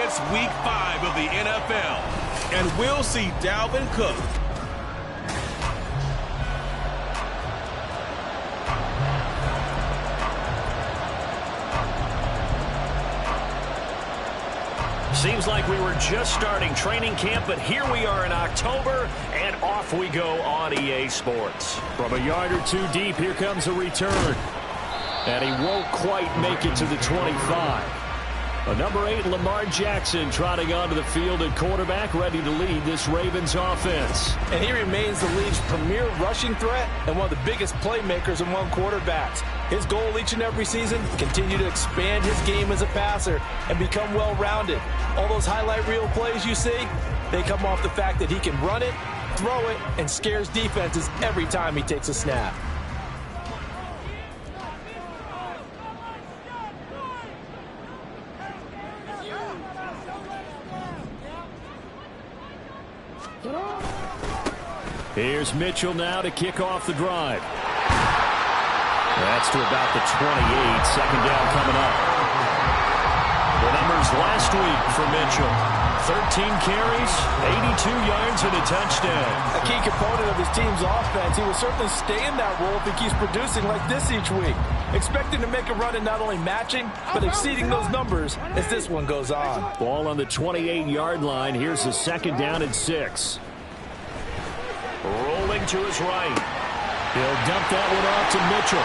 It's Week 5 of the NFL, and we'll see Dalvin Cook. Seems like we were just starting training camp, but here we are in October, and off we go on EA Sports. From a yard or two deep, here comes a return. And he won't quite make it to the 25. A number 8, Lamar Jackson, trotting onto the field at quarterback, ready to lead this Ravens offense. And he remains the league's premier rushing threat and one of the biggest playmakers among quarterbacks. His goal each and every season, continue to expand his game as a passer and become well-rounded. All those highlight reel plays you see, they come off the fact that he can run it, throw it, and scares defenses every time he takes a snap. Here's Mitchell now to kick off the drive. That's to about the 28. Second down coming up. The numbers last week for Mitchell. 13 carries, 82 yards, and a touchdown. A key component of his team's offense. He will certainly stay in that role if he keeps producing like this each week. Expecting to make a run and not only matching, but exceeding those numbers as this one goes on. Ball on the 28-yard line. Here's a second down and 6. Rolling to his right. He'll dump that one off to Mitchell.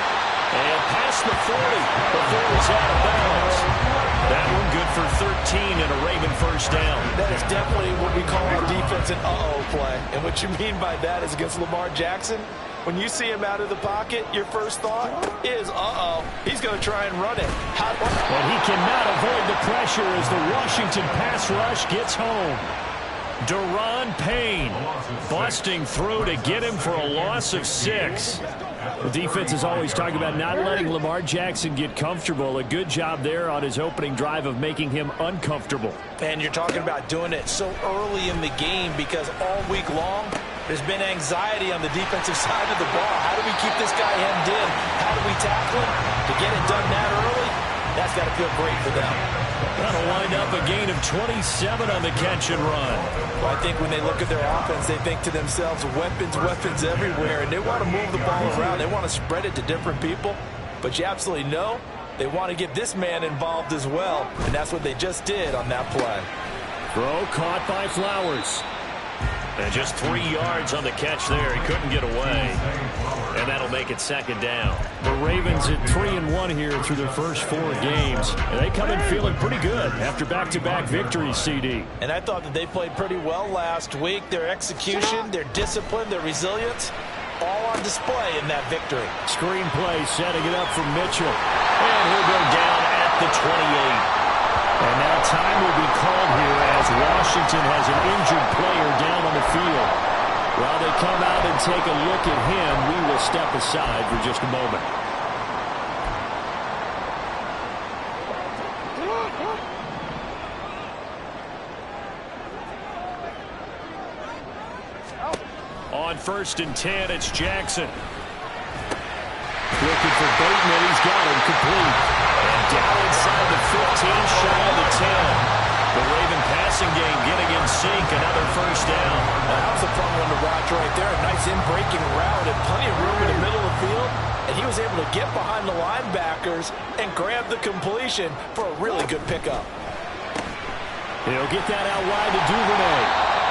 And past the 40 before he's out of bounds. That one good for 13 and a Raven first down. That is definitely what we call our defense an uh-oh play. And what you mean by that is against Lamar Jackson, when you see him out of the pocket, your first thought is, uh-oh, he's going to try and run it. And he cannot avoid the pressure as the Washington pass rush gets home. Daron Payne busting through to get him for a loss of 6. The defense is always talking about not letting Lamar Jackson get comfortable. A good job there on his opening drive of making him uncomfortable. And you're talking about doing it so early in the game because all week long there's been anxiety on the defensive side of the ball. How do we keep this guy hemmed in? How do we tackle him? To get it done that early, that's got to feel great for them. That'll wind up a gain of 27 on the catch and run. Well, I think when they look at their offense, they think to themselves, weapons, weapons everywhere, and they want to move the ball around. They want to spread it to different people, but you absolutely know they want to get this man involved as well, and that's what they just did on that play. Throw caught by Flowers. And just 3 yards on the catch there. He couldn't get away. And that'll make it second down. The Ravens at 3-1 here through their first 4 games. And they come in feeling pretty good after back-to-back victories, CD. And I thought that they played pretty well last week. Their execution, their discipline, their resilience, all on display in that victory. Screenplay setting it up for Mitchell. And he'll go down at the 28. And now time will be called here as Washington has an injured player down on the field. While they come out and take a look at him, we will step aside for just a moment. On 1st and 10, it's Jackson. Looking for Bateman. He's got him complete. And down inside the 15, shy of the 10. The Raven passing game getting in sync. Another first down. That was a fun one to watch right there. A nice in-breaking route and plenty of room in the middle of the field. And he was able to get behind the linebackers and grab the completion for a really good pickup. He'll get that out wide to Duvernay.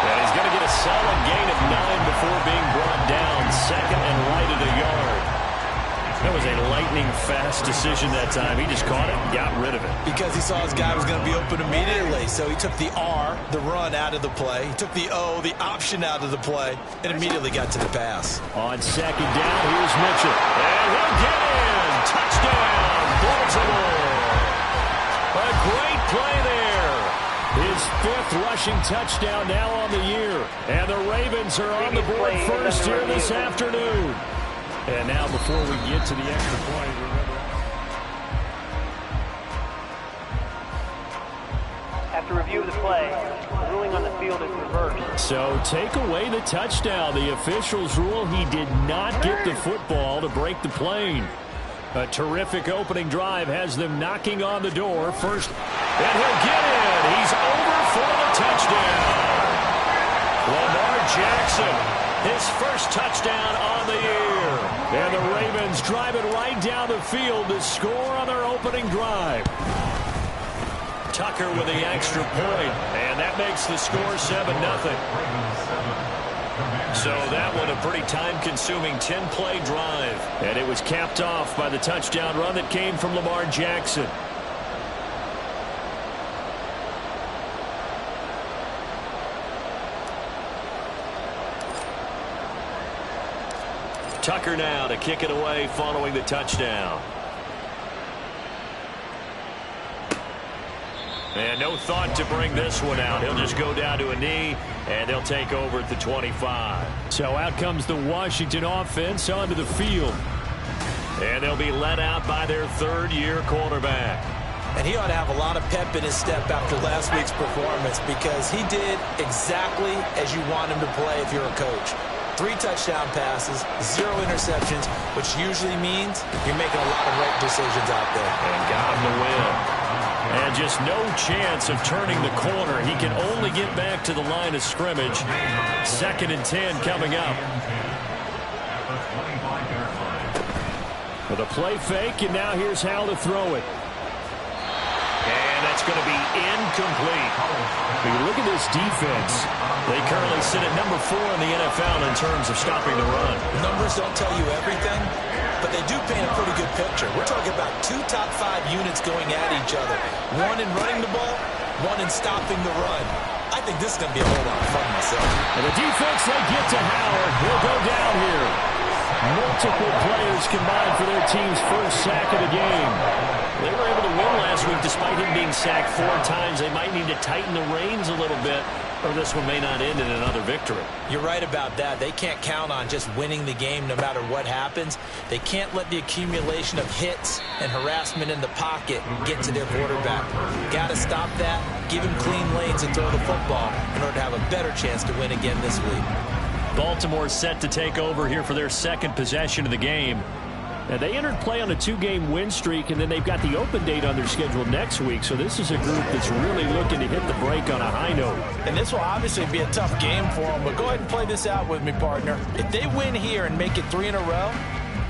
And he's going to get a solid gain of 9 before being brought down. Second and right at a yard. That was a lightning-fast decision that time. He just caught it and got rid of it. Because he saw his guy was going to be open immediately. So he took the R, the run, out of the play. He took the O, the option, out of the play, and immediately got to the pass. On second down, here's Mitchell. And he'll get in. Touchdown, Baltimore. A great play there. His 5th rushing touchdown now on the year. And the Ravens are on the board first here this afternoon. And now before we get to the extra point, remember. After review of the play, the ruling on the field is reversed. So take away the touchdown. The officials rule he did not get the football to break the plane. A terrific opening drive has them knocking on the door. First, and he'll get in. He's over for the touchdown. Lamar Jackson, his first touchdown on the year. And the Ravens drive it right down the field to score on their opening drive. Tucker with the extra point, and that makes the score 7-0. So that one a pretty time-consuming 10-play drive. And it was capped off by the touchdown run that came from Lamar Jackson. Tucker now to kick it away following the touchdown. And no thought to bring this one out. He'll just go down to a knee, and they'll take over at the 25. So out comes the Washington offense onto the field. And they'll be led out by their third-year quarterback. And he ought to have a lot of pep in his step after last week's performance because he did exactly as you want him to play if you're a coach. 3 touchdown passes, 0 interceptions, which usually means you're making a lot of right decisions out there. And got him to win. And just no chance of turning the corner. He can only get back to the line of scrimmage. 2nd and 10 coming up. With a play fake, and now here's how to throw it. And that's going to be incomplete. When you look at this defense, they currently sit at number 4 in the NFL in terms of stopping the run. Numbers don't tell you everything, but they do paint a pretty good picture. We're talking about 2 top 5 units going at each other. 1 in running the ball, 1 in stopping the run. I think this is going to be a whole lot of fun myself. And the defense, they get to Howard. He'll go down here. Multiple players combined for their team's first sack of the game. They were able to win last week despite him being sacked 4 times. They might need to tighten the reins a little bit, or this one may not end in another victory. You're right about that. They can't count on just winning the game no matter what happens. They can't let the accumulation of hits and harassment in the pocket get to their quarterback. Got to stop that, give him clean lanes and throw the football in order to have a better chance to win again this week. Baltimore set to take over here for their 2nd possession of the game. And they entered play on a 2-game win streak, and then they've got the open date on their schedule next week. So this is a group that's really looking to hit the break on a high note. And this will obviously be a tough game for them, but go ahead and play this out with me, partner. If they win here and make it 3 in a row,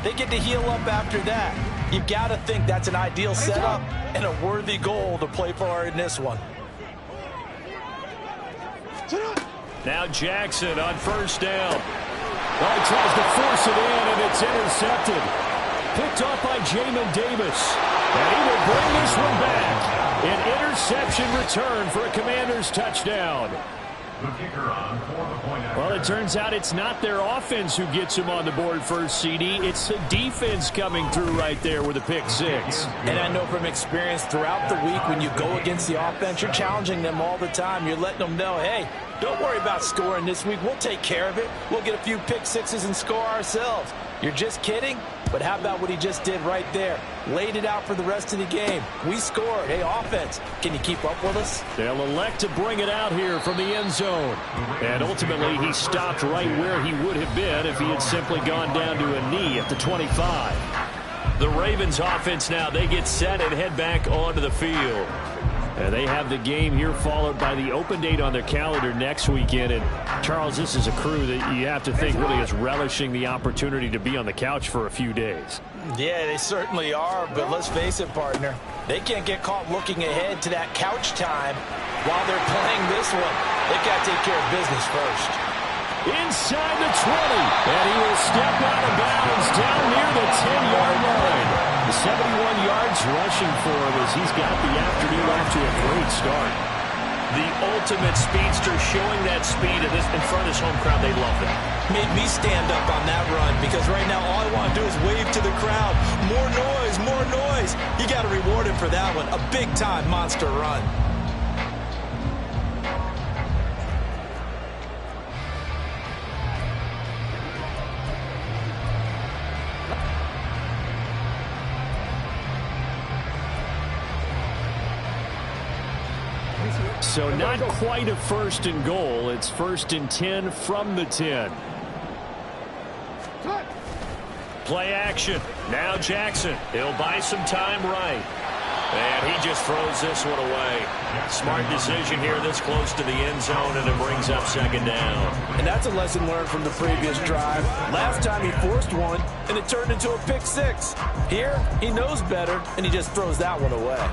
they get to heal up after that. You've got to think that's an ideal setup and a worthy goal to play for in this one. Now Jackson on 1st down. Well, he tries to force it in, and it's intercepted. Picked off by Jamin Davis. And he will bring this one back. An interception return for a Commanders touchdown. Well, it turns out it's not their offense who gets him on the board first, CD. It's the defense coming through right there with a pick 6. And I know from experience throughout the week when you go against the offense, you're challenging them all the time. You're letting them know, hey, don't worry about scoring this week. We'll take care of it. We'll get a few pick 6s and score ourselves. You're just kidding? But how about what he just did right there? Laid it out for the rest of the game. We scored. Hey, offense, can you keep up with us? They'll elect to bring it out here from the end zone. And ultimately, he stopped right where he would have been if he had simply gone down to a knee at the 25. The Ravens offense now, they get set and head back onto the field. And they have the game here followed by the open date on their calendar next weekend. And, Charles, this is a crew that you have to think really is relishing the opportunity to be on the couch for a few days. Yeah, they certainly are, but let's face it, partner. They can't get caught looking ahead to that couch time while they're playing this one. They've got to take care of business first. Inside the 20, and he will step out of bounds down near the 10-yard line. The 71 yards rushing for him as he's got the afternoon off to a great start. The ultimate speedster showing that speed in front of this home crowd. They love that. Made me stand up on that run because right now all I want to do is wave to the crowd. More noise, more noise. You got to reward him for that one. A big-time monster run. So not quite a 1st and goal. It's 1st and 10 from the 10. Play action. Now Jackson. He'll buy some time right. And he just throws this one away. Smart decision here this close to the end zone, and it brings up second down. And that's a lesson learned from the previous drive. Last time he forced one, and it turned into a pick six. Here, he knows better, and he just throws that one away.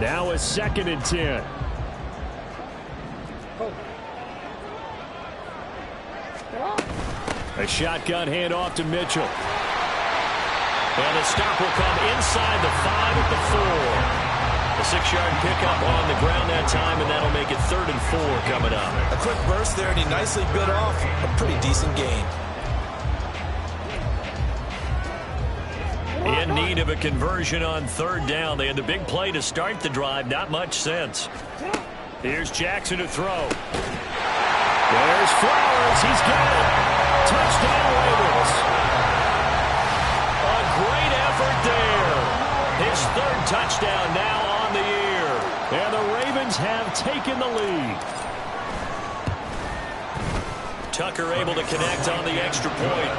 Now a 2nd and 10. A shotgun handoff to Mitchell. And a stop will come inside the 5 at the 4. A 6-yard pickup on the ground that time, and that'll make it 3rd and 4 coming up. A quick burst there, and he nicely bit off a pretty decent gain. In need of a conversion on 3rd down. They had the big play to start the drive. Not much sense. Here's Jackson to throw. There's Flowers. He's got it. Touchdown, Ravens. A great effort there. His 3rd touchdown now on the year. And the Ravens have taken the lead. Tucker able to connect on the extra point.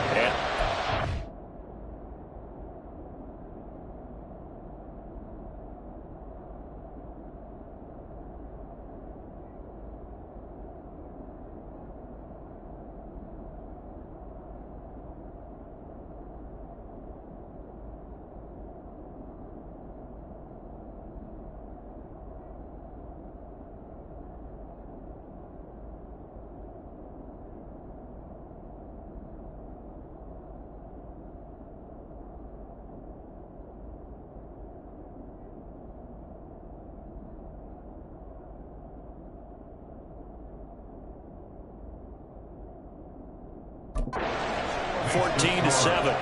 14-7.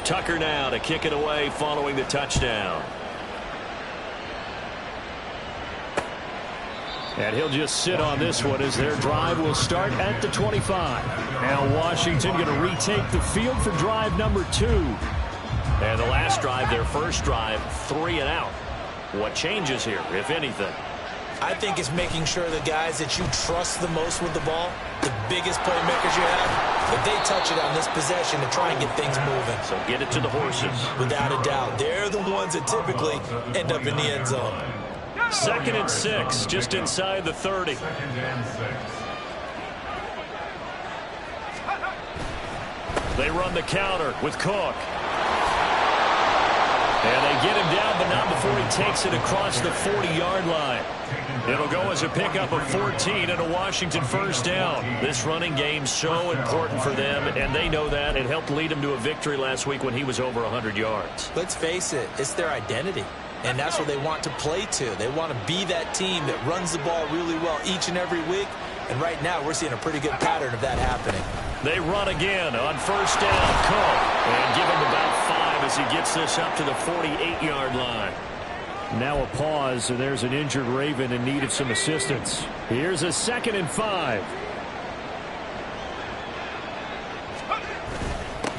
Tucker now to kick it away following the touchdown. And he'll just sit on this one as their drive will start at the 25. Now Washington going to retake the field for drive number 2. And the last drive, their first drive, 3 and out. What changes here, if anything? I think it's making sure the guys that you trust the most with the ball, the biggest playmakers you have, that they touch it on this possession to try and get things moving. So get it to the horses. Without a doubt. They're the ones that typically end up in the end zone. 2nd and 6, just inside the 30. They run the counter with Cook. And they get him down, but not before he takes it across the 40-yard line. It'll go as a pickup of 14 and a Washington first down. This running game so important for them, and they know that. It helped lead them to a victory last week when he was over 100 yards. Let's face it, it's their identity. And that's what they want to play to. They want to be that team that runs the ball really well each and every week. And right now, we're seeing a pretty good pattern of that happening. They run again on first down. Cook. And give him about 5 as he gets this up to the 48-yard line. Now a pause, and there's an injured Raven in need of some assistance. Here's a 2nd and 5.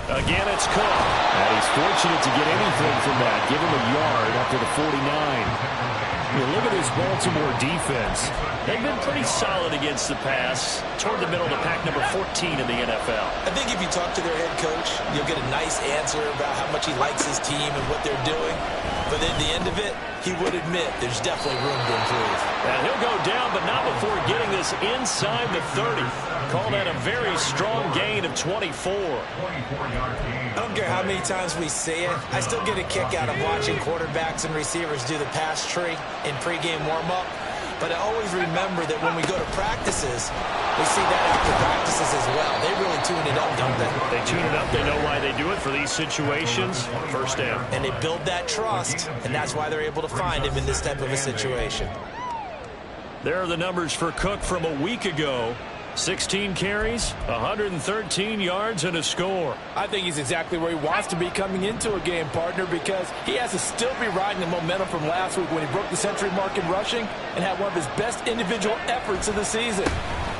Again, it's Cook. And he's fortunate to get anything from that. Give him a yard up to the 49. You look at this Baltimore defense. They've been pretty solid against the pass. Toward the middle of the pack, number 14 in the NFL. I think if you talk to their head coach, you'll get a nice answer about how much he likes his team and what they're doing. But at the end of it, he would admit there's definitely room to improve. And he'll go down, but not before getting this inside the 30. Call that a very strong gain of 24. I don't care how many times we say it. I still get a kick out of watching quarterbacks and receivers do the pass tree in pregame warm-up. But I always remember that when we go to practices, we see that after practices as well. They really tune it up, don't they? They tune it up. They know why they do it for these situations. First down. And they build that trust, and that's why they're able to find him in this type of a situation. There are the numbers for Cook from a week ago. 16 carries, 113 yards, and a score. I think he's exactly where he wants to be coming into a game, partner, because he has to still be riding the momentum from last week when he broke the century mark in rushing and had one of his best individual efforts of the season.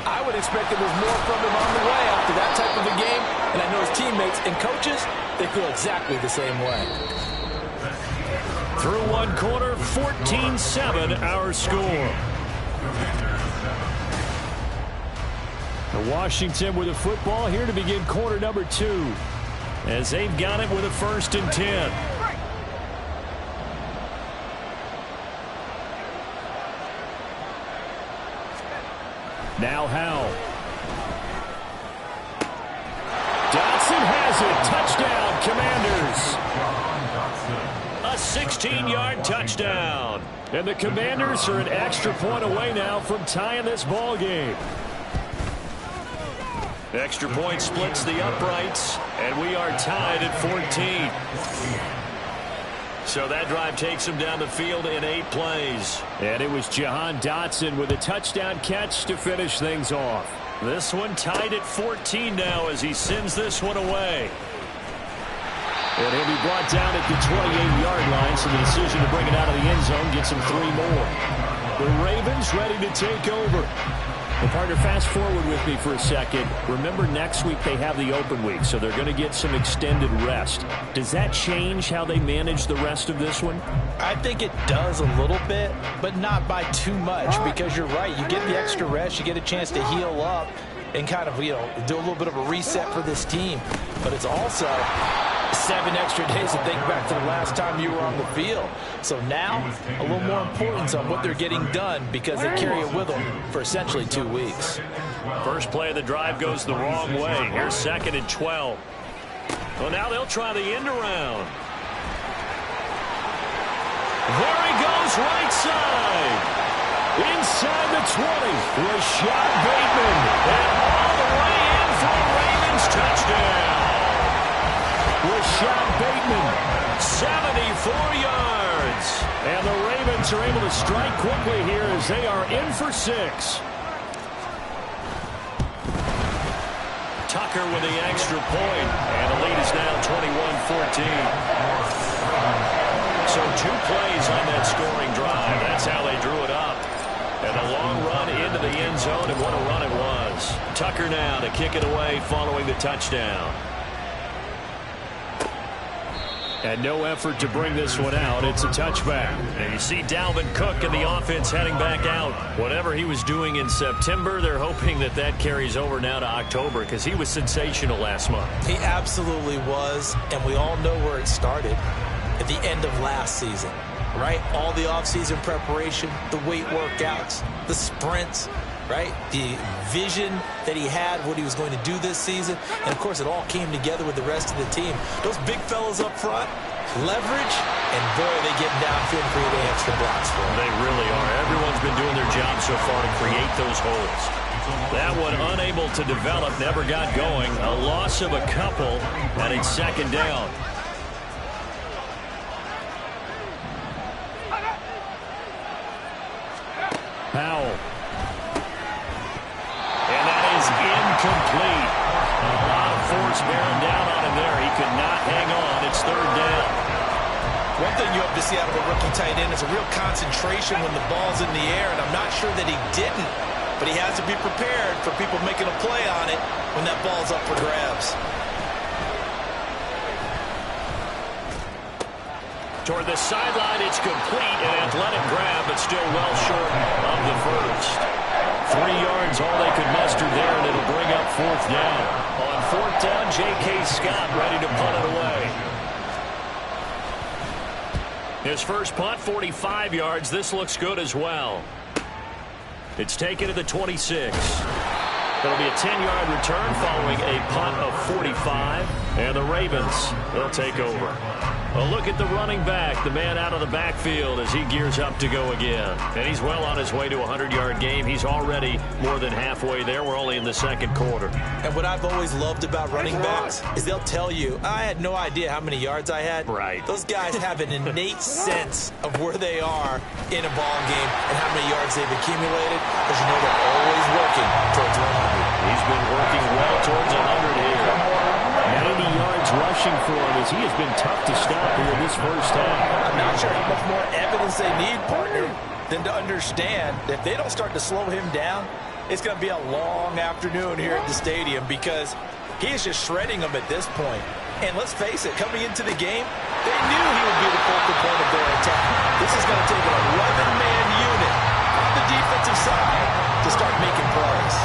I would expect that there's more from him on the way after that type of a game, and I know his teammates and coaches, they feel exactly the same way. Through one quarter, 14-7 our score. Washington with the football here to begin quarter number 2. As they've got it with a 1st and 10. Now Howell. Dotson has it. Touchdown, Commanders. A 16-yard touchdown. And the Commanders are an extra point away now from tying this ball game. Extra point splits the uprights, and we are tied at 14. So that drive takes him down the field in 8 plays. And it was Jahan Dotson with a touchdown catch to finish things off. This one tied at 14 now as he sends this one away. And he'll be brought down at the 28-yard line, so the decision to bring it out of the end zone gets him 3 more. The Ravens ready to take over. Well, partner, fast forward with me for a second. Remember, next week they have the open week, so they're going to get some extended rest. Does that change how they manage the rest of this one? I think it does a little bit, but not by too much, because you're right. You get the extra rest, you get a chance to heal up and kind of, do a little bit of a reset for this team. But it's also 7 extra days to think back to the last time you were on the field. So now, a little more importance on what they're getting done because they carry it with them for essentially 2 weeks. First play of the drive goes the wrong way. Here's 2nd and 12. Well, now they'll try the end around. There he goes, right side. Inside the 20. Rashad Bateman. And all the way in for a Ravens touchdown. Rashad Bateman, 74 yards. And the Ravens are able to strike quickly here as they are in for 6. Tucker with the extra point. And the lead is now 21-14. So 2 plays on that scoring drive. That's how they drew it up. And a long run into the end zone, and what a run it was. Tucker now to kick it away following the touchdown. And no effort to bring this one out. It's a touchback. And you see Dalvin Cook and the offense heading back out. Whatever he was doing in September, they're hoping that that carries over now to October because he was sensational last month. He absolutely was, and we all know where it started at the end of last season, right? All the offseason preparation, the weight workouts, the sprints, right? The vision that he had, what he was going to do this season. And, of course, it all came together with the rest of the team. Those big fellas up front, leverage, and, boy, they get downfield and create extra blocks for them. They really are. Everyone's been doing their job so far to create those holes. That one unable to develop, never got going. A loss of a couple, and it's 2nd down. Howell. And that is incomplete. A lot of force bearing down on him there. He could not hang on. It's 3rd down. One thing you hope to see out of a rookie tight end is a real concentration when the ball's in the air, and I'm not sure that he didn't, but he has to be prepared for people making a play on it when that ball's up for grabs. Toward the sideline, it's complete. An athletic grab, but still well short of the first. 3 yards, all they could muster there, and it'll bring up 4th down. On 4th down, J.K. Scott ready to punt it away. His first punt, 45 yards. This looks good as well. It's taken to the 26. It'll be a 10-yard return following a punt of 45. And the Ravens, they'll take over. A look at the running back, the man out of the backfield as he gears up to go again. And he's well on his way to a 100-yard game. He's already more than halfway there. We're only in the 2nd quarter. And what I've always loved about running backs is they'll tell you, I had no idea how many yards I had. Right. Those guys have an innate sense of where they are in a ball game and how many yards they've accumulated, because you know they're always working towards 100. He's been working well towards 100 here. 90 yards rushing for him as he has been tough to stop here this first half. I'm not sure how much more evidence they need, partner, than to understand that if they don't start to slow him down, it's going to be a long afternoon here at the stadium because he is just shredding them at this point. And let's face it, coming into the game, they knew he would be the focal point of their attack. This is going to take an 11-man unit on the defensive side to to start making plays.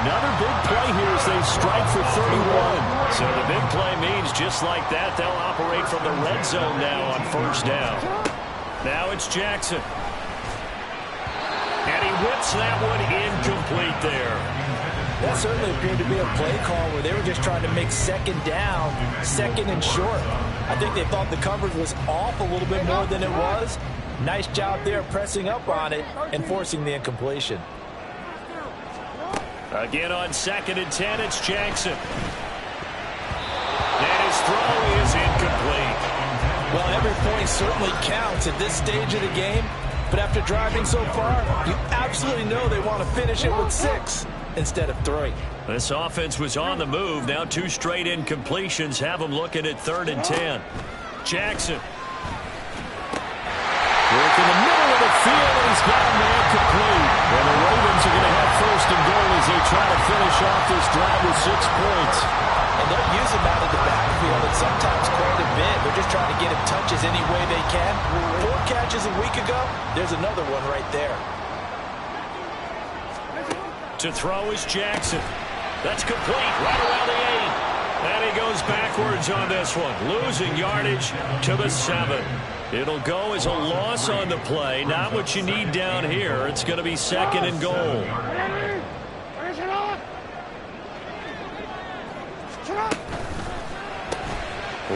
Another big play here as they strike for 31. So the big play means just like that, they'll operate from the red zone now on first down. Now it's Jackson. And he whips that one incomplete there. That certainly appeared to be a play call where they were just trying to make second down, second and short. I think they thought the coverage was off a little bit more than it was. Nice job there pressing up on it and forcing the incompletion. Again on 2nd and 10, it's Jackson. And his throw is incomplete. Well, every point certainly counts at this stage of the game. But after driving so far, you absolutely know they want to finish it with 6 instead of 3. This offense was on the move. Now 2 straight incompletions have them looking at 3rd and 10. Jackson. Work in the middle of the field, and he's got him there complete. And the Ravens are going to have 1st and goal as they try to finish off this drive with 6 points. And they'll use him out of the backfield, and sometimes quite a bit. They're just trying to get him touches any way they can. 4 catches a week ago, there's another one right there. To throw is Jackson. That's complete right around the 8. And he goes backwards on this one, losing yardage to the 7. It'll go as a loss on the play. Not what you need down here. It's going to be 2nd and goal.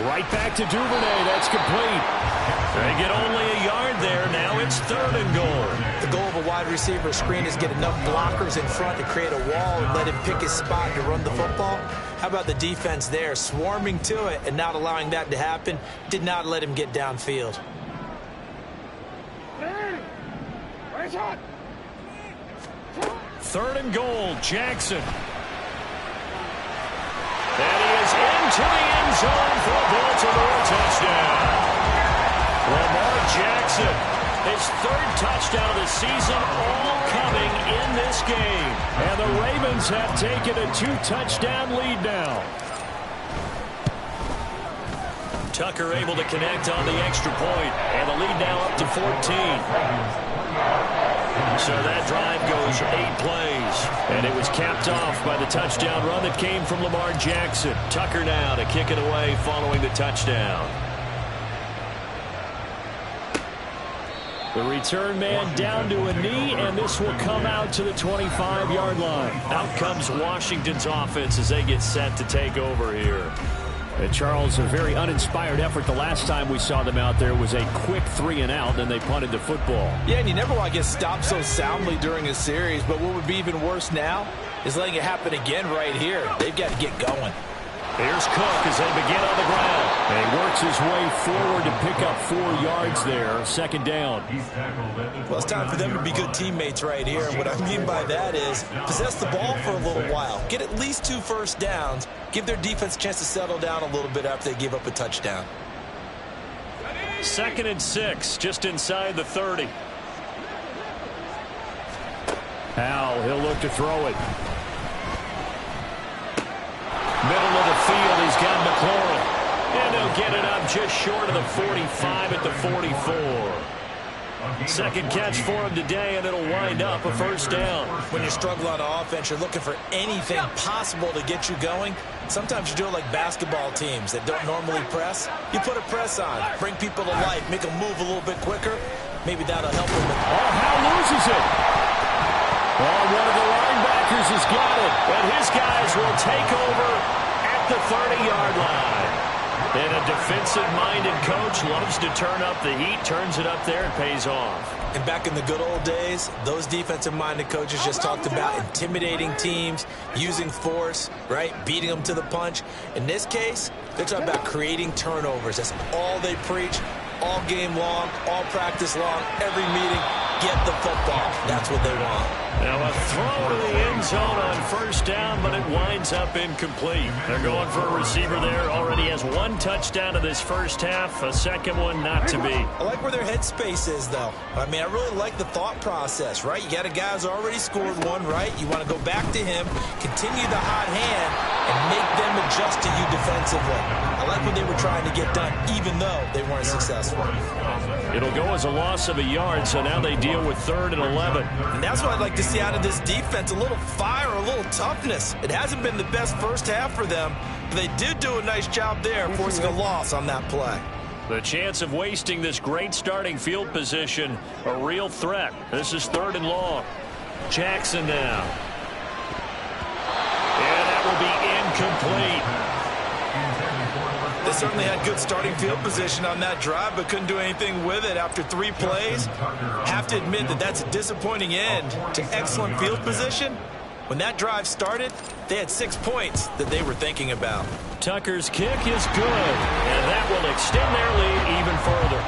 Right back to Duvernay. That's complete. They get only a yard there. Now it's 3rd and goal. The goal of a wide receiver screen is get enough blockers in front to create a wall and let him pick his spot to run the football. How about the defense there, swarming to it and not allowing that to happen? Did not let him get downfield. 3rd and goal, Jackson. And he is into the end zone for a Baltimore touchdown. Lamar Jackson, his 3rd touchdown of the season, all coming in this game. And the Ravens have taken a 2-touchdown lead now. Tucker able to connect on the extra point, and the lead now up to 14. So that drive goes 8 plays, and it was capped off by the touchdown run that came from Lamar Jackson. Tucker now to kick it away following the touchdown. The return man down to a knee, and this will come out to the 25-yard line. Out comes Washington's offense as they get set to take over here. Charles, a very uninspired effort. The last time we saw them out there was a quick 3-and-out, and they punted the football. Yeah, and you never want to get stopped so soundly during a series, but what would be even worse now is letting it happen again right here. They've got to get going. Here's Cook as they begin on the ground. And he works his way forward to pick up 4 yards there. 2nd down. Well, it's time for them to be good teammates right here. And what I mean by that is possess the ball for a little while. Get at least 2 first downs. Give their defense a chance to settle down a little bit after they give up a touchdown. 2nd and 6, just inside the 30. Howell, he'll look to throw it. Middle of the field, he's got McLaurin. And he'll get it up just short of the 45 at the 44. 2nd catch for him today, and it'll wind up a 1st down. When you struggle on offense, you're looking for anything possible to get you going. Sometimes you do it like basketball teams that don't normally press. You put a press on, bring people to life, make them move a little bit quicker. Maybe that'll help them. Howell loses it. Oh, one of the linebackers has got it. And his guys will take over at the 30-yard line. And a defensive-minded coach loves to turn up the heat, turns it up there, and pays off. And back in the good old days, those defensive-minded coaches just talked about intimidating teams, using force, right, beating them to the punch. In this case, they're talking about creating turnovers. That's all they preach, all game long, all practice long, every meeting. Get the football. That's what they want. Now a throw to the end zone on 1st down, but it winds up incomplete. They're going for a receiver there. Already has 1 touchdown in this 1st half. A 2nd one not to be. I like where their headspace is, though. I mean, I really like the thought process, right? You got a guy who's already scored 1, right? You want to go back to him, continue the hot hand, and make them adjust adjust to you defensively. I like what they were trying to get done, even though they weren't successful. It'll go as a loss of a yard, so now they deal with 3rd and 11. And that's what I'd like to see out of this defense, a little fire, a little toughness. It hasn't been the best first half for them, but they did do a nice job there, forcing a loss on that play. The chance of wasting this great starting field position, a real threat. This is 3rd and long. Jackson now. And that will be incomplete. They certainly had good starting field position on that drive, but couldn't do anything with it after 3 plays. Have to admit that that's a disappointing end to excellent field position. When that drive started, they had 6 points that they were thinking about. Tucker's kick is good, and that will extend their lead even further.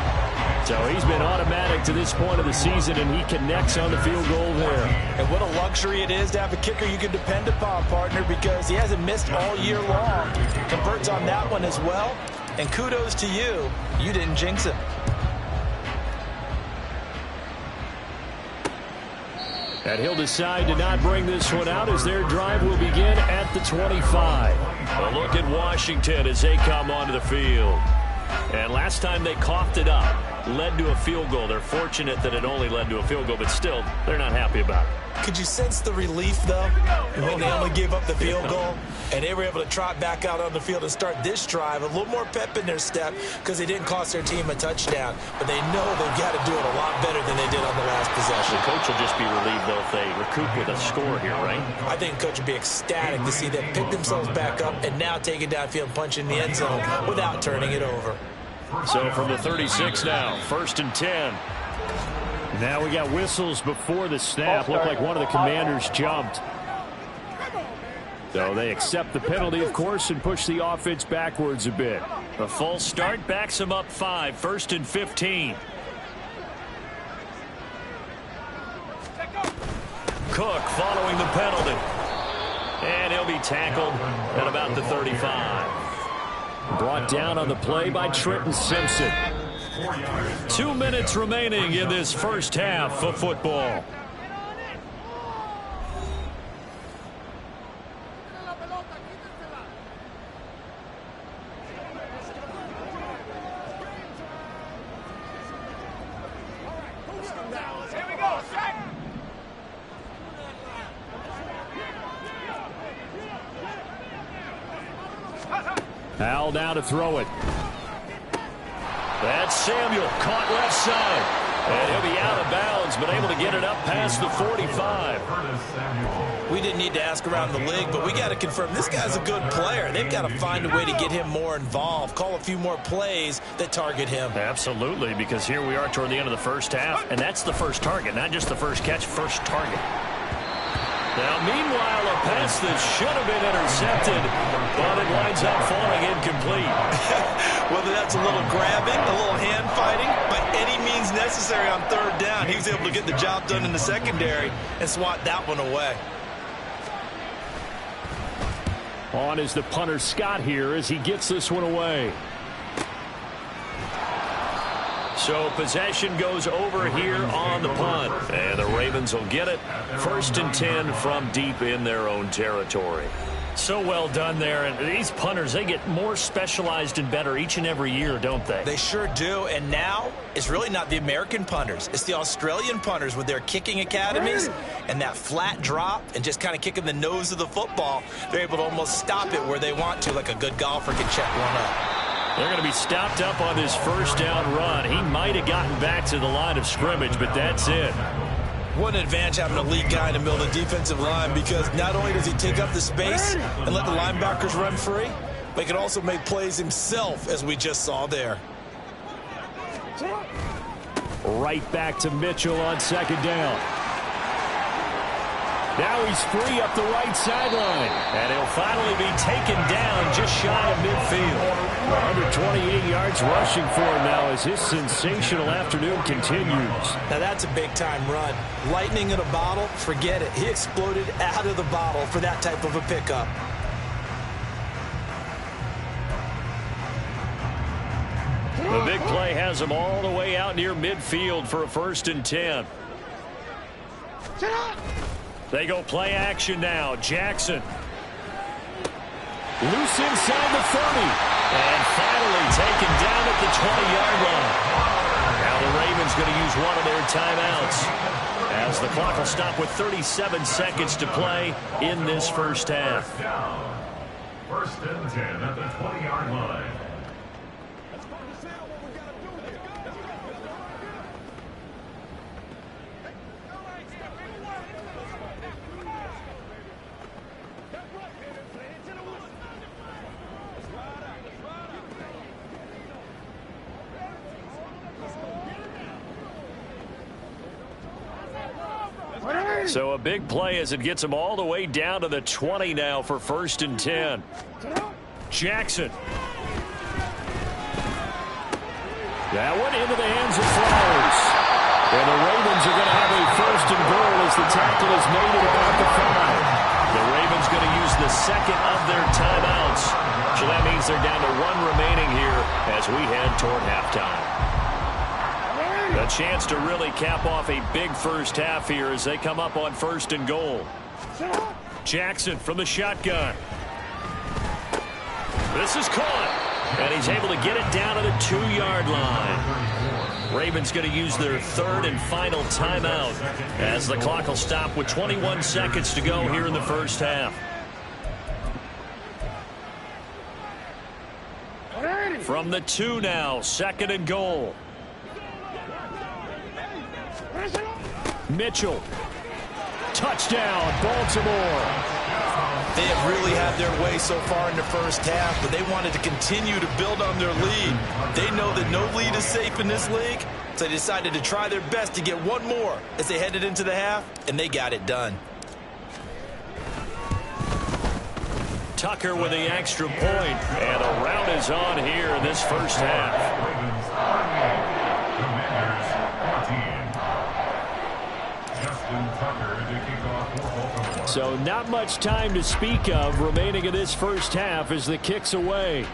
So he's been automatic to this point of the season, and he connects on the field goal there. And what a luxury it is to have a kicker you can depend upon, partner, because he hasn't missed all year long. Converts on that one as well, and kudos to you. You didn't jinx it. And he'll decide to not bring this one out as their drive will begin at the 25. A look at Washington as they come onto the field. And last time they coughed it up, led to a field goal. They're fortunate that it only led to a field goal, but still, they're not happy about it. Could you sense the relief, though, when they only gave up the field goal? And they were able to trot back out on the field and start this drive. A little more pep in their step because they didn't cost their team a touchdown. But they know they've got to do it a lot better than they did on the last possession. The coach will just be relieved, though, if they recoup with a score here, right? I think the coach would be ecstatic to see them pick themselves back up and now take it downfield and punch in the end zone without turning it over. So from the 36 now, 1st and 10. Now we got whistles before the snap. Looked like one of the commanders jumped. So they accept the penalty, of course, and push the offense backwards a bit. A false start backs them up 5, 1st and 15. Cook following the penalty. And he'll be tackled at about the 35. Brought down on the play by Trenton Simpson. 2 minutes remaining in this first half of football. Al now to throw it. That's Samuel, caught left side. And he'll be out of bounds, but able to get it up past the 45. We didn't need to ask around the league, but we got to confirm this guy's a good player. They've got to find a way to get him more involved, call a few more plays that target him. Absolutely, because here we are toward the end of the first half, and that's the first target, not just the first catch, first target. Now, meanwhile, a pass that should have been intercepted, but it winds up falling incomplete. Whether that's a little grabbing, a little hand fighting, by any means necessary on 3rd down, he was able to get the job done in the secondary and swat that one away. On is the punter Scott here as he gets this one away. So possession goes over here on the punt. And the Ravens will get it. 1st and 10 from deep in their own territory. So well done there. And these punters, they get more specialized and better each and every year, don't they? They sure do. And now it's really not the American punters. It's the Australian punters with their kicking academies and that flat drop and just kind of kicking the nose of the football. They're able to almost stop it where they want to, like a good golfer can check one up. They're going to be stopped up on this first down run. He might have gotten back to the line of scrimmage, but that's it. What an advantage having a lead guy in the middle of the defensive line, because not only does he take up the space and let the linebackers run free, but he can also make plays himself, as we just saw there. Right back to Mitchell on 2nd down. Now he's free up the right sideline. And he'll finally be taken down just shy of midfield. 128 yards rushing for him now as his sensational afternoon continues. Now that's a big-time run. Lightning in a bottle, forget it. He exploded out of the bottle for that type of a pickup. The big play has him all the way out near midfield for a 1st and 10. They go play action now. Jackson. Loose inside the 30. And finally taken down at the 20-yard line. Now the Ravens going to use one of their timeouts, as the clock will stop with 37 seconds to play in this first half. First and 10 at the 20-yard line. So a big play as it gets them all the way down to the 20 now for first and 10. Jackson. That one into the hands of Flowers. And the Ravens are going to have a first and goal as the tackle is made at about the 5. The Ravens going to use the second of their timeouts. So that means they're down to one remaining here as we head toward halftime. A chance to really cap off a big first half here as they come up on first and goal. Jackson from the shotgun. This is caught. And he's able to get it down to the 2-yard line. Ravens going to use their third and final timeout as the clock will stop with 21 seconds to go here in the first half. From the 2 now, second and goal. Mitchell. Touchdown, Baltimore. They have really had their way so far in the first half, but they wanted to continue to build on their lead. They know that no lead is safe in this league, so they decided to try their best to get one more as they headed into the half, and they got it done. Tucker with the extra point, and the rout is on here in this first half. So not much time to speak of remaining in this first half as the kick's away.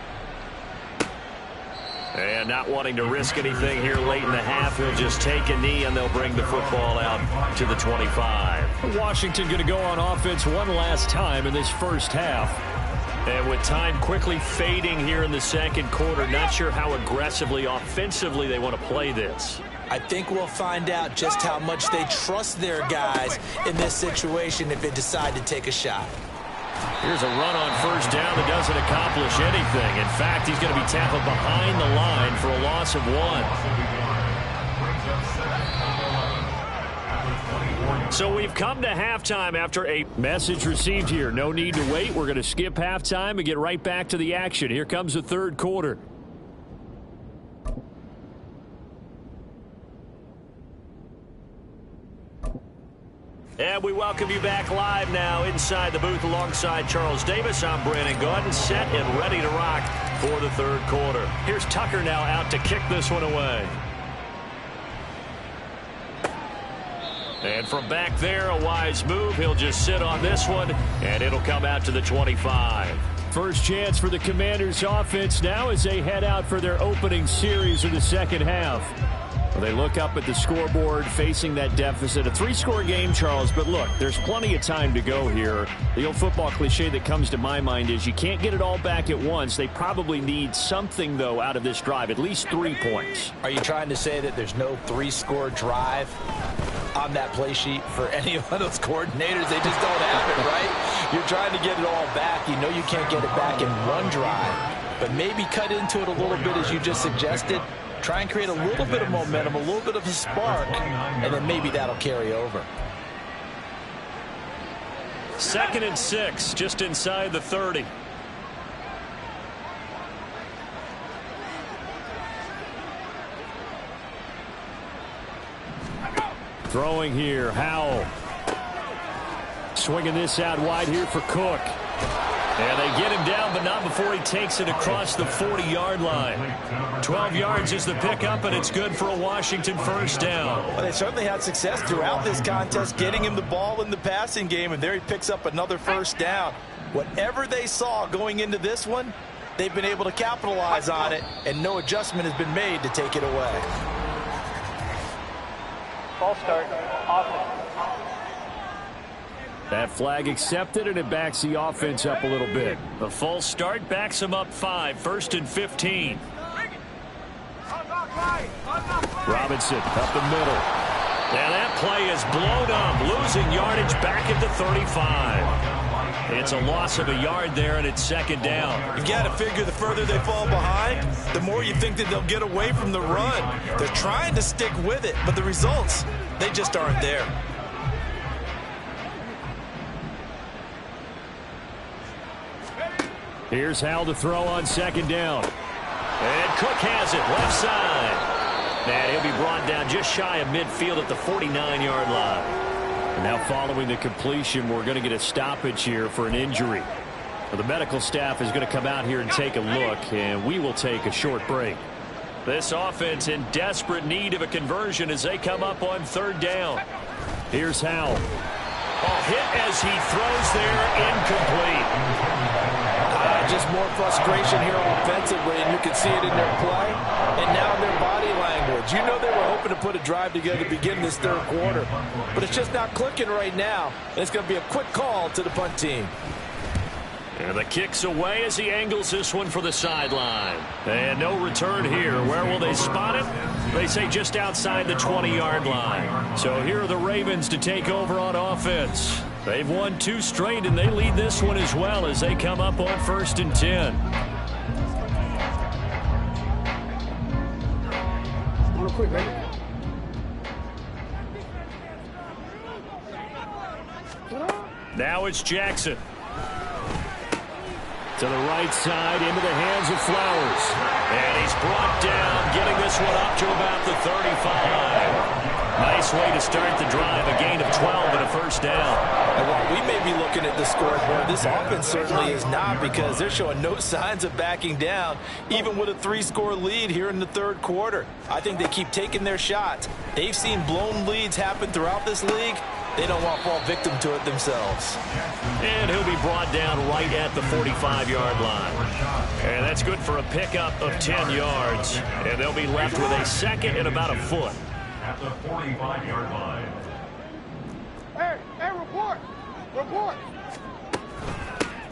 And not wanting to risk anything here late in the half, he'll just take a knee and they'll bring the football out to the 25. Washington going to go on offense one last time in this first half. And with time quickly fading here in the second quarter, not sure how aggressively, offensively they want to play this. I think we'll find out just how much they trust their guys in this situation if they decide to take a shot. Here's a run on first down that doesn't accomplish anything. In fact, he's going to be tackled behind the line for a loss of 1. So we've come to halftime after a message received here. No need to wait. We're going to skip halftime and get right back to the action. Here comes the third quarter. And we welcome you back live now inside the booth alongside Charles Davis. I'm Brandon Gaudin, set and ready to rock for the third quarter. Here's Tucker now out to kick this one away. And from back there, a wise move. He'll just sit on this one, and it'll come out to the 25. First chance for the Commanders' offense now as they head out for their opening series of the second half. They look up at the scoreboard facing that deficit. A 3-score game, Charles, but look, there's plenty of time to go here. The old football cliche that comes to my mind is you can't get it all back at once. They probably need something, though, out of this drive, at least 3 points. Are you trying to say that there's no 3-score drive on that play sheet for any of those coordinators? They just don't have it, right? You're trying to get it all back. You know you can't get it back in one drive, but maybe cut into it a little bit as you just suggested. Try and create a little bit of momentum, a little bit of a spark, and then maybe that'll carry over. 2nd and 6, just inside the 30. Throwing here, Howell. Swinging this out wide here for Cook. And they get him down, but not before he takes it across the 40-yard line. 12 yards is the pickup, and it's good for a Washington first down. Well, they certainly had success throughout this contest, getting him the ball in the passing game, and there he picks up another first down. Whatever they saw going into this one, they've been able to capitalize on it, and no adjustment has been made to take it away. False start, offense. That flag accepted, and it backs the offense up a little bit. The false start backs them up 5, 1st and 15. Robinson up the middle. Now that play is blown up, losing yardage back at the 35. It's a loss of a yard there, and it's 2nd down. You got to figure the further they fall behind, the more you think that they'll get away from the run. They're trying to stick with it, but the results, they just aren't there. Here's Howell to throw on 2nd down. And Cook has it, left side. And he'll be brought down just shy of midfield at the 49-yard line. And now following the completion, we're going to get a stoppage here for an injury. Well, the medical staff is going to come out here and take a look, and we will take a short break. This offense in desperate need of a conversion as they come up on 3rd down. Here's Howell. Hit as he throws there, incomplete. Just more frustration here offensively, and you can see it in their play and now in their body language. You know they were hoping to put a drive together to begin this 3rd quarter, but it's just not clicking right now, and it's going to be a quick call to the punt team. And the kick's away as he angles this one for the sideline. And no return here. Where will they spot it? They say just outside the 20-yard line. So here are the Ravens to take over on offense. They've won 2 straight, and they lead this one as well as they come up on 1st and 10. Real quick, baby. Now it's Jackson. To the right side, into the hands of Flowers. And he's brought down, getting this one up to about the 35. Nice way to start the drive, a gain of 12 and a 1st down. And while we may be looking at the scoreboard, this offense certainly is not, because they're showing no signs of backing down, even with a 3-score lead here in the 3rd quarter. I think they keep taking their shots. They've seen blown leads happen throughout this league. They don't want to fall victim to it themselves. And he'll be brought down right at the 45-yard line. And that's good for a pickup of 10 yards. And they'll be left with a 2nd and about a foot. At the 45-yard line. Hey, report! Report!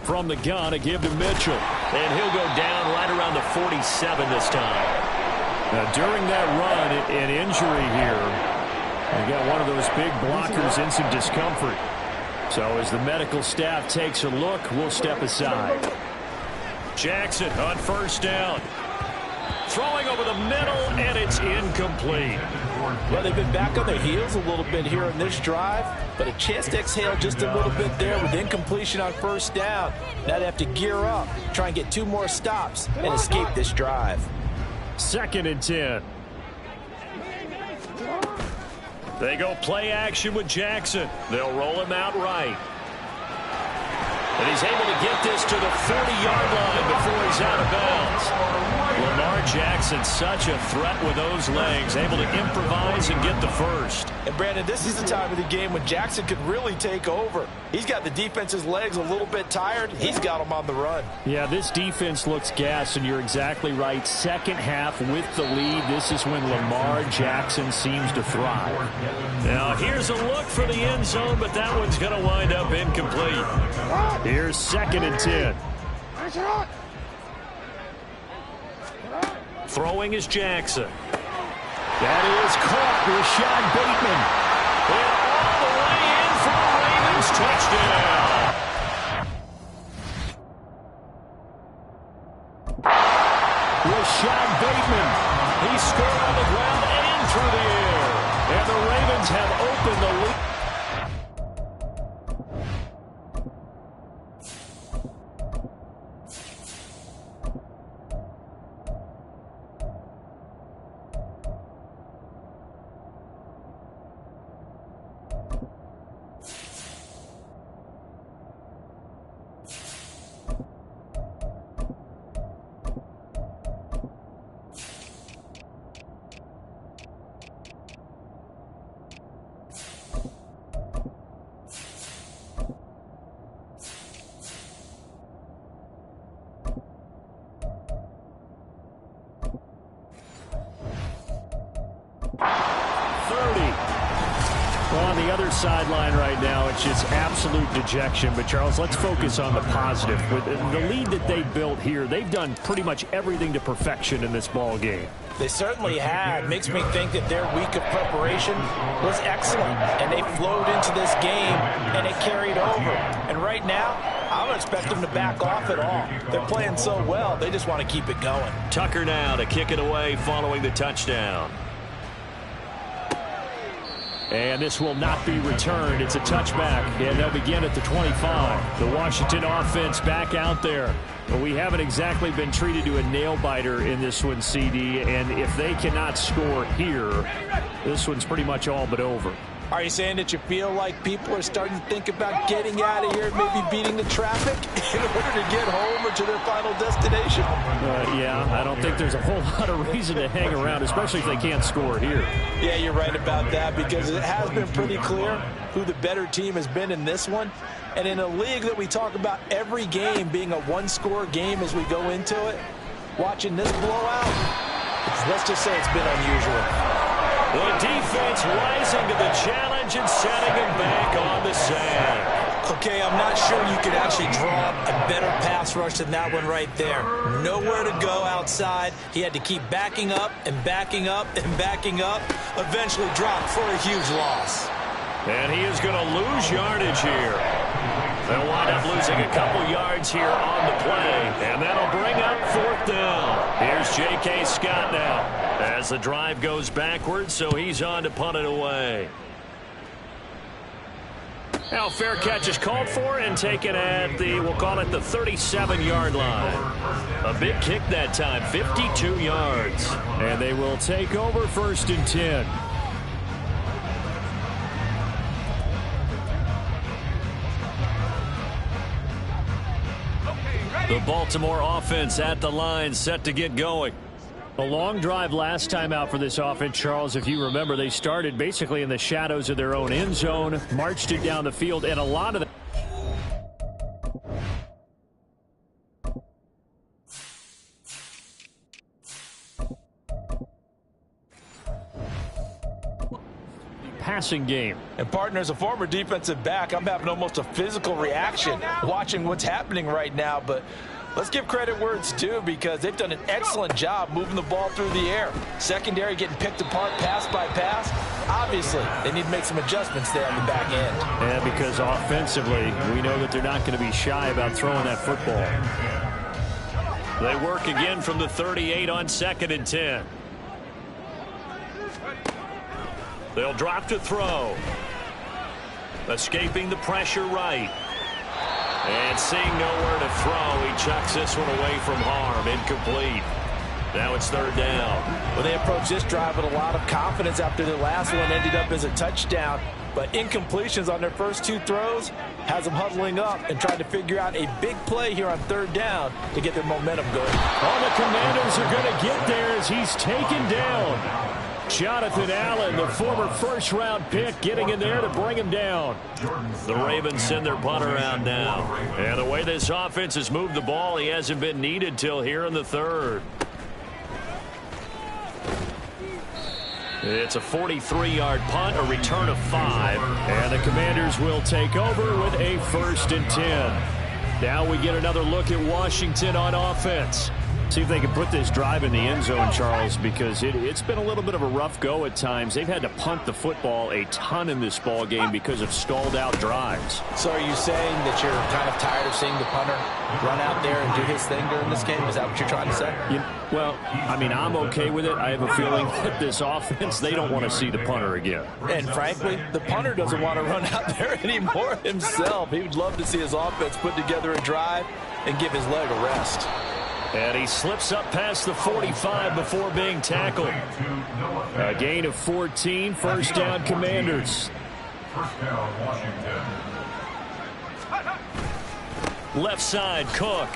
From the gun, a give to Mitchell. And he'll go down right around the 47 this time. Now, during that run, an injury here. They got one of those big blockers in some discomfort. So as the medical staff takes a look, we'll step aside. Jackson on 1st down. Throwing over the middle, and it's incomplete. Well, they've been back on their heels a little bit here in this drive, but a chance to exhale just a little bit there with incompletion on 1st down. Now they have to gear up, try and get 2 more stops, and escape this drive. 2nd and 10. They go play action with Jackson. They'll roll him out right. And he's able to get this to the 40-yard line before he's out of bounds. Lamar Jackson, such a threat with those legs, able to improvise and get the 1st. And Brandon, this is the time of the game when Jackson could really take over. He's got the defense's legs a little bit tired. He's got them on the run. Yeah, this defense looks gassed, and you're exactly right. 2nd half with the lead. This is when Lamar Jackson seems to thrive. Now here's a look for the end zone, but that one's going to wind up incomplete. Here's 2nd and 10. Throwing is Jackson. That is caught. Rashad Bateman. And all the way in for a Ravens touchdown. Rashad Bateman. He scored on the ground and through the air. And the Ravens have opened the lead. Well, on the other sideline right now, it's just absolute dejection. But, Charles, let's focus on the positive. With the lead that they built here, they've done pretty much everything to perfection in this ball game. They certainly have. Makes me think that their week of preparation was excellent, and they flowed into this game, and it carried over. And right now, I don't expect them to back off at all. They're playing so well, they just want to keep it going. Tucker now to kick it away following the touchdown. And this will not be returned. It's a touchback, and they'll begin at the 25. The Washington offense back out there. But we haven't exactly been treated to a nail-biter in this one, CD, and if they cannot score here, this one's pretty much all but over. Are you saying that you feel like people are starting to think about getting out of here, maybe beating the traffic in order to get home or to their final destination? Yeah, I don't think there's a whole lot of reason to hang around, especially if they can't score here. Yeah, you're right about that, because it has been pretty clear who the better team has been in this one. And in a league that we talk about every game being a one-score game as we go into it, watching this blowout, let's just say it's been unusual. The defense rising to the challenge and setting him back on the sand. Okay, I'm not sure you could actually draw a better pass rush than that one right there. Nowhere to go outside. He had to keep backing up and backing up and backing up. Eventually dropped for a huge loss. And he is going to lose yardage here. They'll wind up losing a couple yards here on the play, and that'll bring up 4th down. Here's J.K. Scott now as the drive goes backwards, so he's on to punt it away. Now fair catch is called for and taken at the, we'll call it the 37-yard line. A big kick that time, 52 yards. And they will take over 1st and 10. The Baltimore offense at the line, set to get going. A long drive last time out for this offense, Charles. If you remember, they started basically in the shadows of their own end zone, marched it down the field, and a lot of the passing game. And partner, as a former defensive back, I'm having almost a physical reaction watching what's happening right now. But let's give credit where it's due, because they've done an excellent job moving the ball through the air. Secondary getting picked apart pass by pass. Obviously, they need to make some adjustments there on the back end. Yeah, because offensively, we know that they're not going to be shy about throwing that football. They work again from the 38 on 2nd and 10. They'll drop to throw. Escaping the pressure right. And seeing nowhere to throw, he chucks this one away from harm. Incomplete. Now it's 3rd down. Well, they approached this drive with a lot of confidence after their last one ended up as a touchdown. But incompletions on their first 2 throws has them huddling up and trying to figure out a big play here on 3rd down to get their momentum going. All the Commanders are going to get there as he's taken down. Jonathan Allen, the former first-round pick, getting in there to bring him down. The Ravens send their punter out now. And the way this offense has moved the ball, he hasn't been needed till here in the 3rd. It's a 43-yard punt, a return of 5. And the Commanders will take over with a 1st and 10. Now we get another look at Washington on offense. See if they can put this drive in the end zone, Charles, because it's been a little bit of a rough go at times. They've had to punt the football a ton in this ball game because of stalled-out drives. So are you saying that you're kind of tired of seeing the punter run out there and do his thing during this game? Is that what you're trying to say? Well, I mean, I'm okay with it. I have a feeling that this offense, they don't want to see the punter again. And frankly, the punter doesn't want to run out there anymore himself. He would love to see his offense put together a drive and give his leg a rest. And he slips up past the 45 before being tackled. A gain of 14, 1st down Commanders. 1st down Washington. Left side, Cook.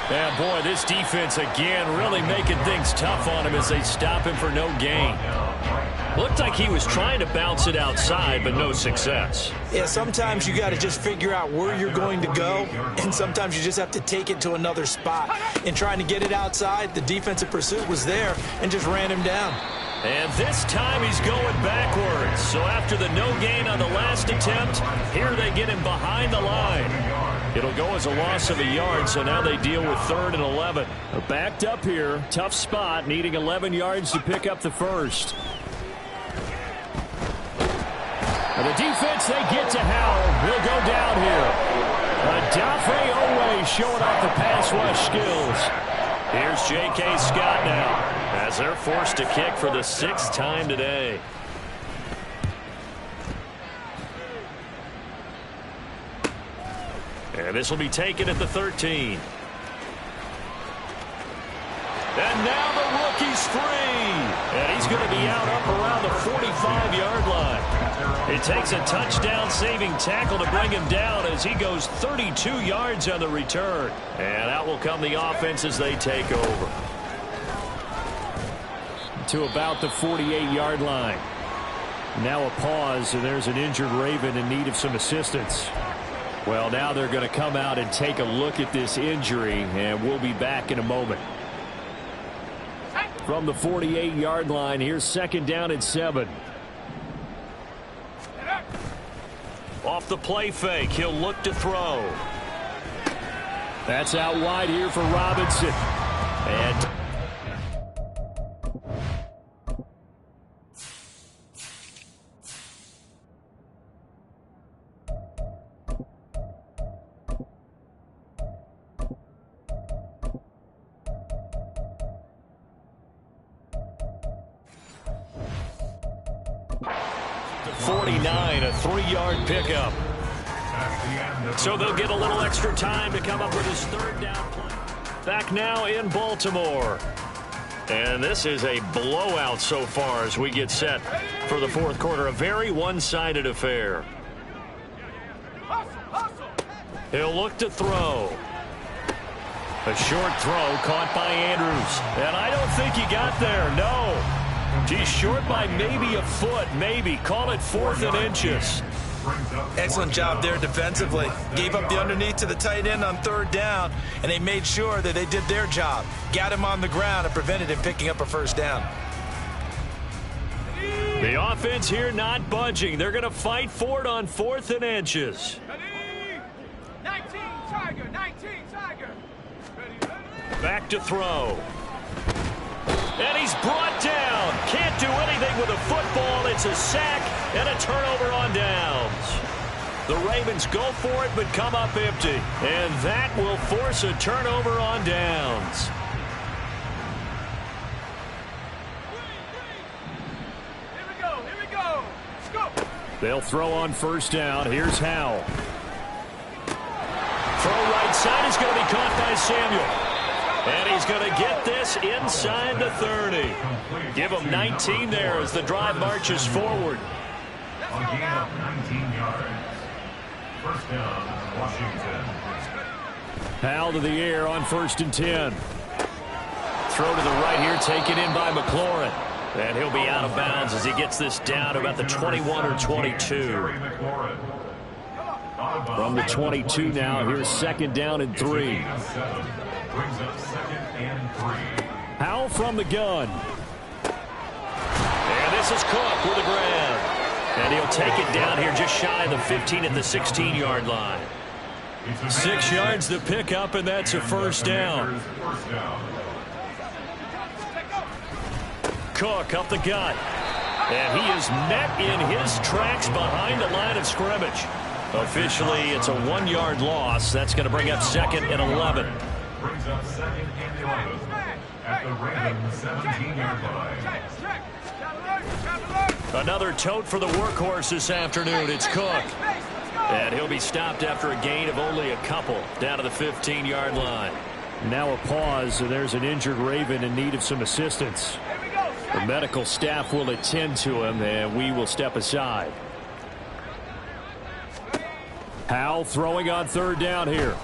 And boy, this defense again really making things tough on him as they stop him for no gain. Looked like he was trying to bounce it outside, but no success. Yeah, sometimes you got to just figure out where you're going to go, and sometimes you just have to take it to another spot. In trying to get it outside, the defensive pursuit was there and just ran him down. And this time he's going backwards. So after the no gain on the last attempt, here they get him behind the line. It'll go as a loss of a yard, so now they deal with 3rd and 11. They're backed up here. Tough spot, needing 11 yards to pick up the first. And the defense, they get to Howell. He'll go down here. Adafe Owe showing off the pass rush skills. Here's J.K. Scott now, as they're forced to kick for the 6th time today. And this will be taken at the 13. And now the rookie's free. And he's going to be out up around the 45-yard line. It takes a touchdown-saving tackle to bring him down as he goes 32 yards on the return. And out will come the offense as they take over. To about the 48-yard line. Now a pause, and there's an injured Raven in need of some assistance. Well, now they're going to come out and take a look at this injury, and we'll be back in a moment. From the 48-yard line, here's 2nd down and 7. Off the play fake, he'll look to throw. That's out wide here for Robinson. And a 3-yard pickup. So they'll get a little extra time to come up with his 3rd down play. Back now in Baltimore. And this is a blowout so far as we get set for the 4th quarter. A very one-sided affair. He'll look to throw. A short throw caught by Andrews. And I don't think he got there, no. He's short by maybe a foot, maybe. Call it 4th and inches. Excellent job there defensively. Gave up the underneath to the tight end on 3rd down, and they made sure that they did their job. Got him on the ground and prevented him picking up a 1st down. The offense here not budging. They're going to fight for it on 4th and inches. 19 Tiger, 19 Tiger. Back to throw. And he's brought down. Can't do anything with a football. It's a sack and a turnover on downs. The Ravens go for it but come up empty. And that will force a turnover on downs. Here we go, here we go. Let's go. They'll throw on 1st down. Here's Howell. Throw right side is going to be caught by Samuel. And he's going to get this inside the 30. Give him 19 there as the drive marches forward. A gain of 19 yards. 1st down, Washington. Howell to the air on 1st and 10. Throw to the right here, taken in by McLaurin. And he'll be out of bounds as he gets this down to about the 21 or 22. From the 22 now, here's 2nd down and 3. Brings up 2nd and 3. Howell from the gun. And this is Cook with a grab. And he'll take it down here just shy of the 15 at the 16-yard line. 6 yards to pick up, and that's a 1st down. Cook up the gut. And he is met in his tracks behind the line of scrimmage. Officially, it's a 1-yard loss. That's going to bring up 2nd and 11. Brings up 2nd and 11 at the Ravens 17-yard line. Another tote for the workhorse this afternoon. It's Cook. And he'll be stopped after a gain of only a couple down to the 15-yard line. Now a pause, and there's an injured Raven in need of some assistance. The medical staff will attend to him, and we will step aside. Howell throwing on 3rd down here.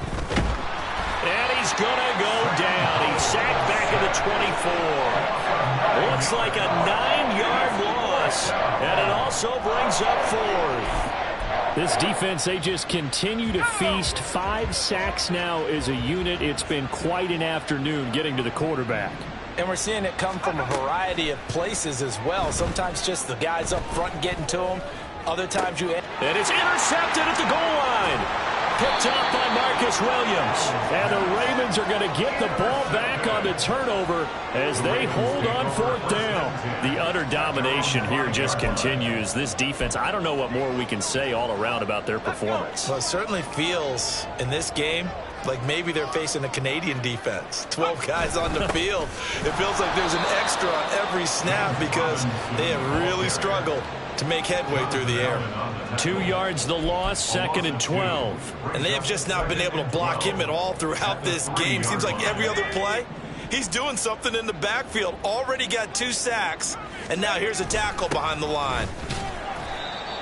And he's going to go down. He's sacked back at the 24. Looks like a 9-yard loss. And it also brings up 4th. This defense, they just continue to feast. 5 sacks now as a unit. It's been quite an afternoon getting to the quarterback. And we're seeing it come from a variety of places as well. Sometimes just the guys up front getting to them. Other times you... And it's intercepted at the goal line. Picked off by Marcus Williams. And the Ravens are going to get the ball back on the turnover as they hold on 4th down. The utter domination here just continues. This defense, I don't know what more we can say all around about their performance. Well, it certainly feels in this game like maybe they're facing a Canadian defense. 12 guys on the field. It feels like there's an extra on every snap because they have really struggled to make headway through the air. 2 yards the loss, 2nd and 12. And they have just not been able to block him at all throughout this game. Seems like every other play, he's doing something in the backfield. Already got 2 sacks, and now here's a tackle behind the line.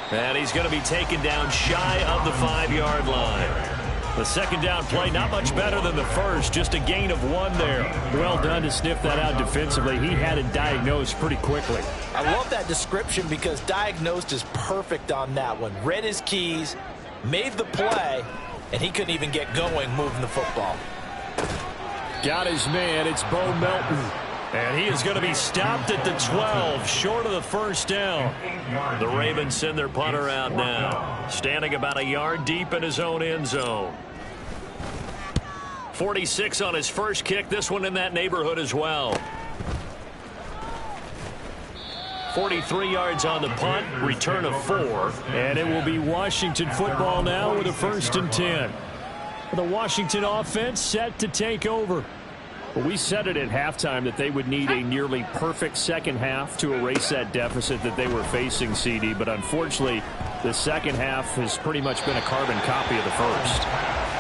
And he's going to be taken down shy of the 5-yard line. The second down play, not much better than the first, just a gain of 1 there. Well done to sniff that out defensively. He had it diagnosed pretty quickly. I love that description because diagnosed is perfect on that one. Read his keys, made the play, and he couldn't even get going moving the football. Got his man. It's Bo Melton. And he is going to be stopped at the 12, short of the first down. The Ravens send their punter out now, standing about a yard deep in his own end zone. 46 on his first kick, this one in that neighborhood as well. 43 yards on the punt, return of 4. And it will be Washington football now with a 1st and 10. The Washington offense set to take over. Well, we said it at halftime that they would need a nearly perfect second half to erase that deficit that they were facing, CD. But unfortunately, the second half has pretty much been a carbon copy of the first.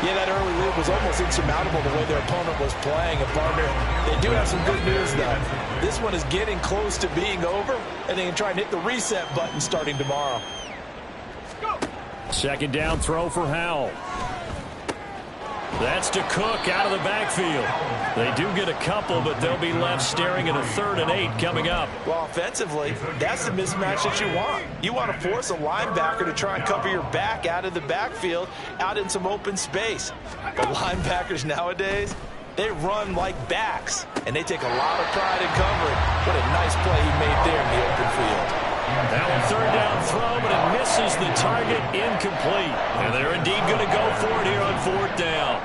Yeah, that early lead was almost insurmountable the way their opponent was playing. And, partner, they do have some good news, though. This one is getting close to being over, and they can try and hit the reset button starting tomorrow. Second down throw for Howell. That's to Cook out of the backfield. They do get a couple, but they'll be left staring at a 3rd and 8 coming up. Well, offensively, that's the mismatch that you want. You want to force a linebacker to try and cover your back out of the backfield, out in some open space. The linebackers nowadays, they run like backs, and they take a lot of pride in covering. What a nice play he made there in the open field. Now a 3rd down throw, but it misses the target, incomplete. And they're indeed going to go for it here on 4th down.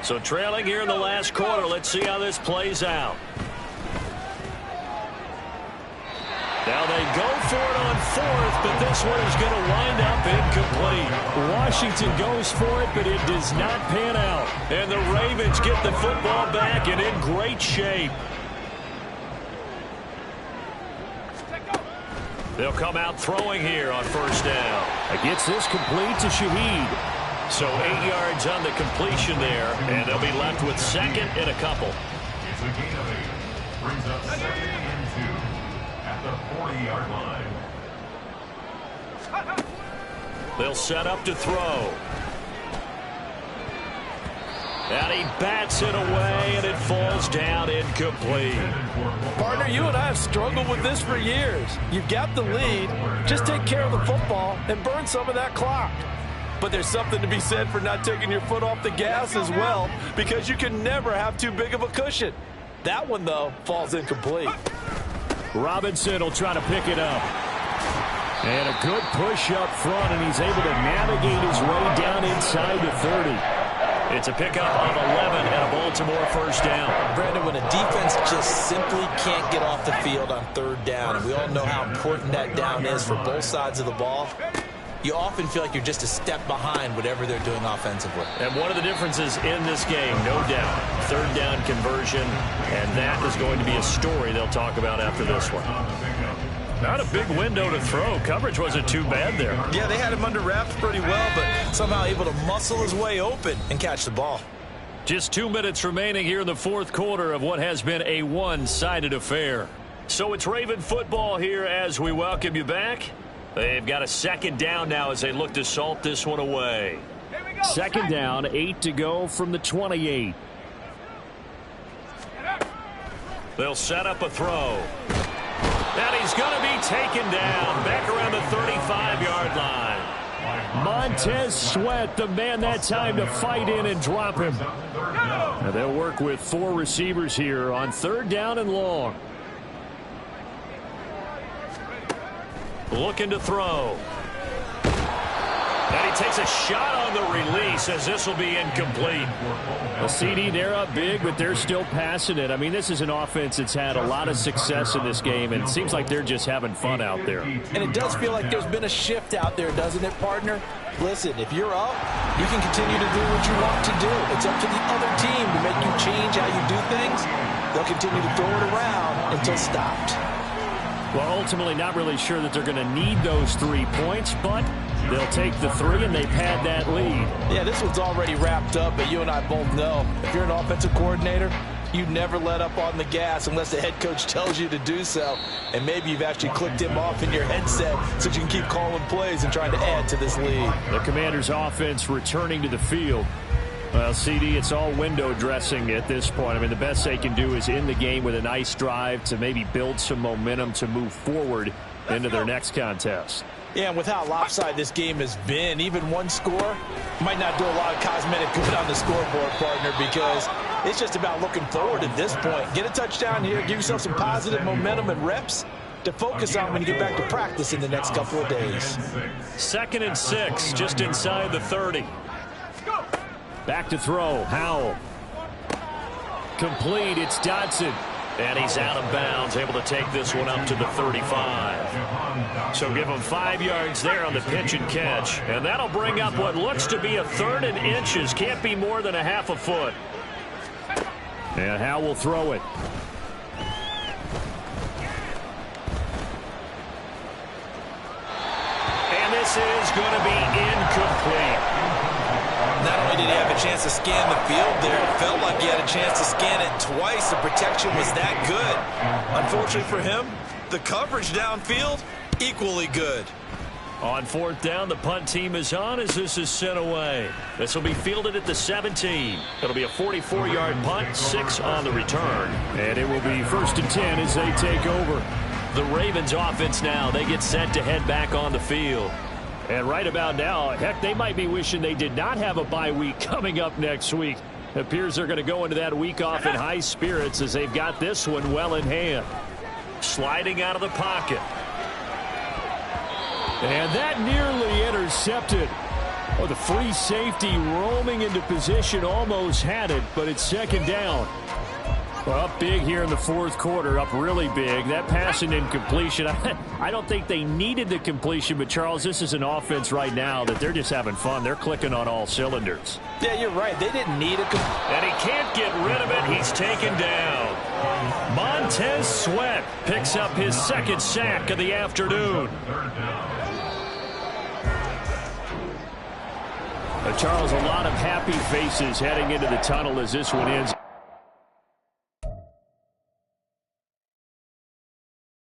So trailing here in the last quarter, let's see how this plays out. Now they go for it on 4th, but this one is going to wind up incomplete. Washington goes for it, but it does not pan out. And the Ravens get the football back and in great shape. They'll come out throwing here on 1st down. Gets this complete to Shaheed. So 8 yards on the completion there, and they'll be left with 2nd and a couple. It's a gain of 8. Brings up 2nd and 2 at the 40-yard line. They'll set up to throw. And he bats it away, and it falls down incomplete. Partner, you and I have struggled with this for years. You've got the lead. Just take care of the football and burn some of that clock. But there's something to be said for not taking your foot off the gas as well, because you can never have too big of a cushion. That one, though, falls incomplete. Robinson will try to pick it up. And a good push up front, and he's able to navigate his way down inside the 30. It's a pickup of 11 and a Baltimore 1st down. Brandon, when a defense just simply can't get off the field on 3rd down, and we all know how important that down is for both sides of the ball, you often feel like you're just a step behind whatever they're doing offensively. And one of the differences in this game, no doubt, 3rd down conversion, and that is going to be a story they'll talk about after this one. Not a big window to throw. Coverage wasn't too bad there. Yeah, they had him under wraps pretty well, but somehow able to muscle his way open and catch the ball. Just 2 minutes remaining here in the 4th quarter of what has been a one-sided affair. So it's Raven football here as we welcome you back. They've got a 2nd down now as they look to salt this one away. 2nd down, 8 to go from the 28. They'll set up a throw. And he's going to be taken down back around the 35-yard line. Montez Sweat, the man that time to fight in and drop him. Now they'll work with 4 receivers here on 3rd down and long. Looking to throw. And he takes a shot on the release as this will be incomplete. A CD, they're up big, but they're still passing it. I mean, this is an offense that's had a lot of success in this game, and it seems like they're just having fun out there. And it does feel like there's been a shift out there, doesn't it, partner? Listen, if you're up, you can continue to do what you want to do. It's up to the other team to make you change how you do things. They'll continue to throw it around until stopped. Well, ultimately, not really sure that they're going to need those 3 points, but they'll take the 3 and they've had that lead. Yeah, this one's already wrapped up, but you and I both know if you're an offensive coordinator, you never let up on the gas unless the head coach tells you to do so. And maybe you've actually clicked him off in your headset so you can keep calling plays and trying to add to this lead. The Commanders' offense returning to the field. Well, CD, it's all window dressing at this point. I mean, the best they can do is end the game with a nice drive to maybe build some momentum to move forward into their next contest. Yeah, and with how lopsided this game has been, even one score might not do a lot of cosmetic good on the scoreboard, partner, because it's just about looking forward at this point. Get a touchdown here, give yourself some positive momentum and reps to focus on when you get back to practice in the next couple of days. 2nd and 6, just inside the 30. Back to throw, Howell. Complete, it's Dodson. And he's out of bounds, able to take this one up to the 35. So give him 5 yards there on the pitch and catch. And that'll bring up what looks to be a 3rd and inches. Can't be more than a half a foot. And Howell will throw it. And this is going to be incomplete. Not only did he have a chance to scan the field there, it felt like he had a chance to scan it twice. The protection was that good. Unfortunately for him, the coverage downfield, equally good. On 4th down, the punt team is on as this is sent away. This will be fielded at the 17. It'll be a 44-yard punt, 6 on the return. And it will be 1st and 10 as they take over. The Ravens offense now, they get set to head back on the field. And right about now, heck, they might be wishing they did not have a bye week coming up next week. It appears they're going to go into that week off in high spirits as they've got this one well in hand. Sliding out of the pocket. And that nearly intercepted. Oh, the free safety roaming into position almost had it, but it's 2nd down. Well, up big here in the 4th quarter, up really big. That passing incompletion, I don't think they needed the completion, but Charles, this is an offense right now that they're just having fun. They're clicking on all cylinders. Yeah, you're right. They didn't need a and he can't get rid of it. He's taken down. Montez Sweat picks up his 2nd sack of the afternoon. Charles, a lot of happy faces heading into the tunnel as this one ends.